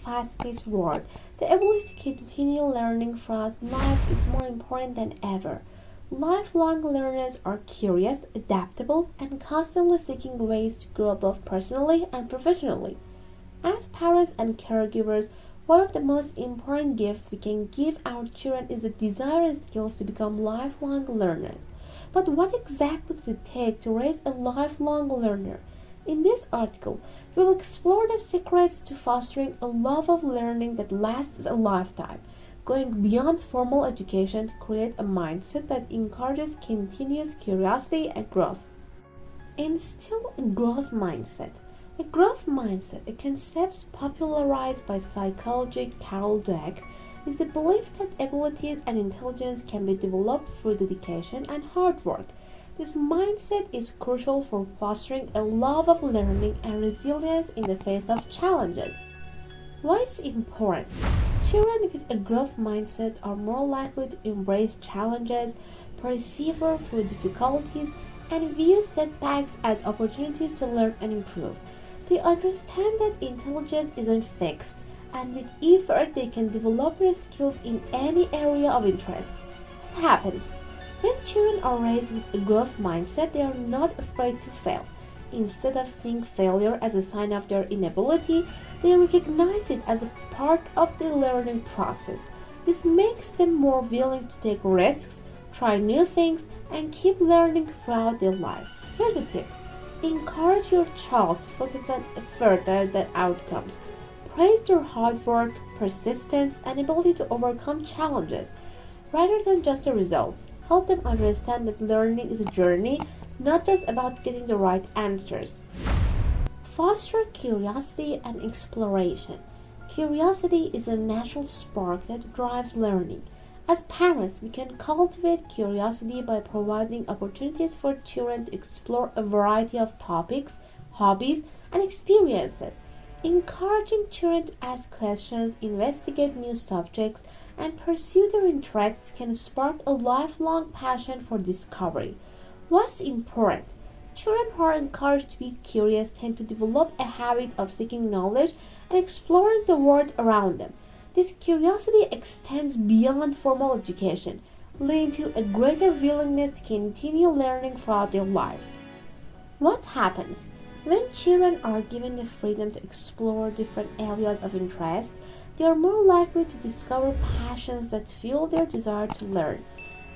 fast-paced world, the ability to continue learning throughout life is more important than ever. Lifelong learners are curious, adaptable, and constantly seeking ways to grow both personally and professionally. As parents and caregivers, one of the most important gifts we can give our children is the desire and skills to become lifelong learners. But what exactly does it take to raise a lifelong learner? In this article, we will explore the secrets to fostering a love of learning that lasts a lifetime, going beyond formal education to create a mindset that encourages continuous curiosity and growth. Instill a growth mindset. A growth mindset, a concept popularized by psychologist Carol Dweck, is the belief that abilities and intelligence can be developed through dedication and hard work. This mindset is crucial for fostering a love of learning and resilience in the face of challenges. Why is it important? Children with a growth mindset are more likely to embrace challenges, persevere through difficulties, and view setbacks as opportunities to learn and improve. They understand that intelligence isn't fixed, and with effort they can develop their skills in any area of interest. What happens? When children are raised with a growth mindset, they are not afraid to fail. Instead of seeing failure as a sign of their inability, they recognize it as a part of the learning process. This makes them more willing to take risks, try new things, and keep learning throughout their lives. Here's a tip. Encourage your child to focus on effort rather than outcomes. Praise their hard work, persistence, and ability to overcome challenges, rather than just the results. Help them understand that learning is a journey, not just about getting the right answers. Foster curiosity and exploration. Curiosity is a natural spark that drives learning. As parents, we can cultivate curiosity by providing opportunities for children to explore a variety of topics, hobbies, and experiences. Encouraging children to ask questions, investigate new subjects, and pursue their interests can spark a lifelong passion for discovery. What's important? Children who are encouraged to be curious tend to develop a habit of seeking knowledge and exploring the world around them. This curiosity extends beyond formal education, leading to a greater willingness to continue learning throughout their lives. What happens? When children are given the freedom to explore different areas of interest, they are more likely to discover passions that fuel their desire to learn.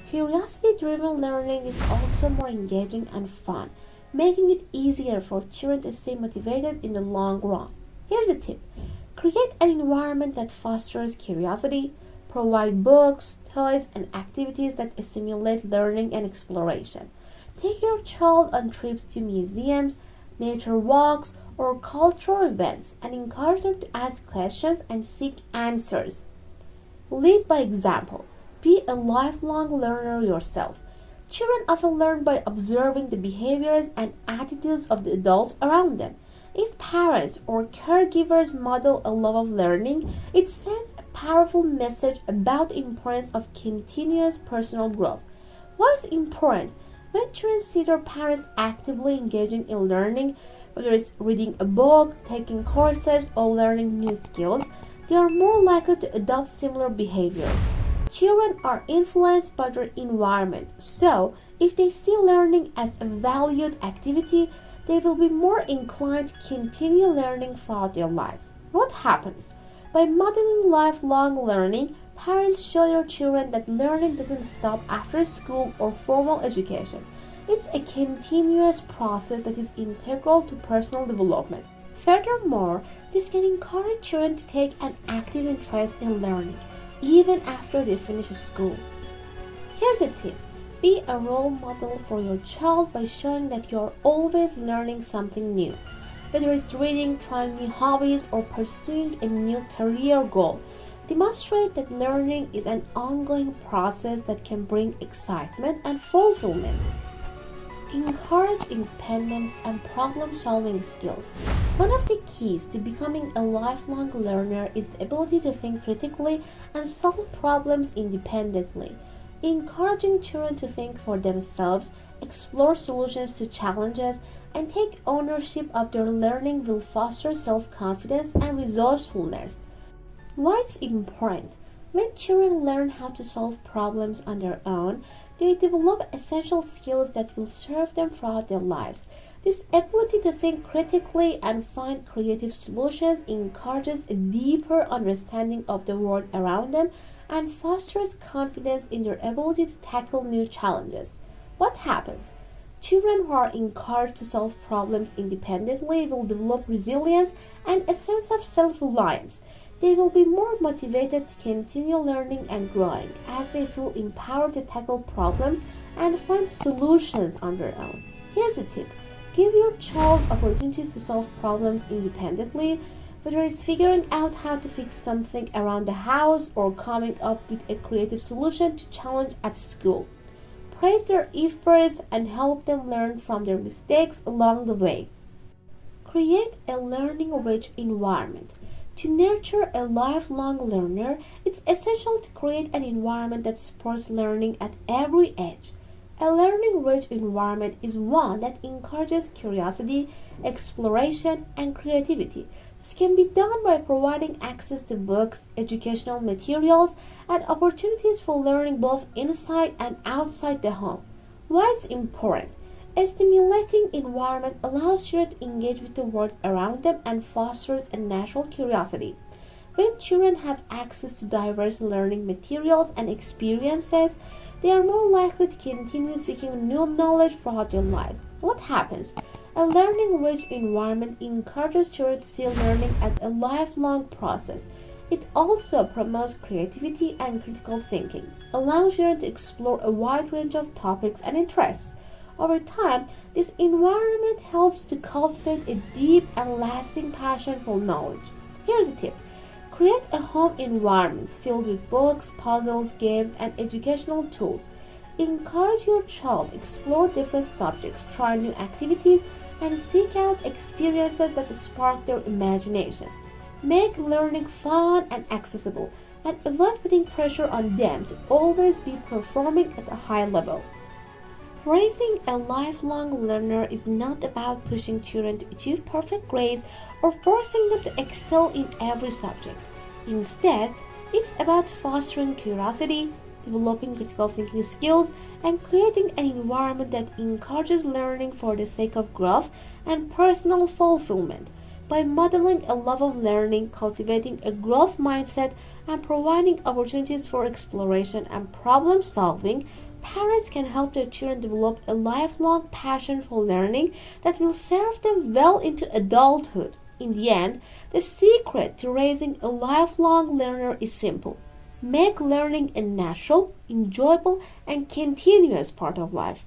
Curiosity-driven learning is also more engaging and fun, making it easier for children to stay motivated in the long run. Here's a tip. Create an environment that fosters curiosity. Provide books, toys, and activities that stimulate learning and exploration. Take your child on trips to museums, nature walks, or cultural events and encourage them to ask questions and seek answers. Lead by example. Be a lifelong learner yourself. Children often learn by observing the behaviors and attitudes of the adults around them. If parents or caregivers model a love of learning, it sends a powerful message about the importance of continuous personal growth. What's important? When children see their parents actively engaging in learning, whether it's reading a book, taking courses, or learning new skills, they are more likely to adopt similar behaviors. Children are influenced by their environment, so if they see learning as a valued activity, they will be more inclined to continue learning throughout their lives. What happens? By modeling lifelong learning, parents show their children that learning doesn't stop after school or formal education. It's a continuous process that is integral to personal development. Furthermore, this can encourage children to take an active interest in learning, even after they finish school. Here's a tip. Be a role model for your child by showing that you're always learning something new. Whether it's reading, trying new hobbies, or pursuing a new career goal, demonstrate that learning is an ongoing process that can bring excitement and fulfillment. Encourage independence and problem-solving skills. One of the keys to becoming a lifelong learner is the ability to think critically and solve problems independently. Encouraging children to think for themselves, explore solutions to challenges, and take ownership of their learning will foster self-confidence and resourcefulness. Why it's important? When children learn how to solve problems on their own, they develop essential skills that will serve them throughout their lives. This ability to think critically and find creative solutions encourages a deeper understanding of the world around them and fosters confidence in their ability to tackle new challenges. What happens? Children who are encouraged to solve problems independently will develop resilience and a sense of self reliance. They will be more motivated to continue learning and growing as they feel empowered to tackle problems and find solutions on their own. Here's a tip: give your child opportunities to solve problems independently, whether it's figuring out how to fix something around the house or coming up with a creative solution to challenge at school. Praise their efforts and help them learn from their mistakes along the way. Create a learning rich environment. To nurture a lifelong learner, it's essential to create an environment that supports learning at every age. A learning rich environment is one that encourages curiosity, exploration, and creativity. This can be done by providing access to books, educational materials, and opportunities for learning both inside and outside the home. Why it's important? A stimulating environment allows children to engage with the world around them and fosters a natural curiosity. When children have access to diverse learning materials and experiences, they are more likely to continue seeking new knowledge throughout their lives. What happens? A learning-rich environment encourages children to see learning as a lifelong process. It also promotes creativity and critical thinking, allowing children to explore a wide range of topics and interests. Over time, this environment helps to cultivate a deep and lasting passion for knowledge. Here's a tip: create a home environment filled with books, puzzles, games, and educational tools. Encourage your child to explore different subjects, try new activities, and seek out experiences that spark their imagination. Make learning fun and accessible, and avoid putting pressure on them to always be performing at a high level. Raising a lifelong learner is not about pushing children to achieve perfect grades or forcing them to excel in every subject. Instead, it's about fostering curiosity, developing critical thinking skills, and creating an environment that encourages learning for the sake of growth and personal fulfillment. By modeling a love of learning, cultivating a growth mindset, and providing opportunities for exploration and problem solving, parents can help their children develop a lifelong passion for learning that will serve them well into adulthood. In the end, the secret to raising a lifelong learner is simple: make learning a natural, enjoyable, and continuous part of life.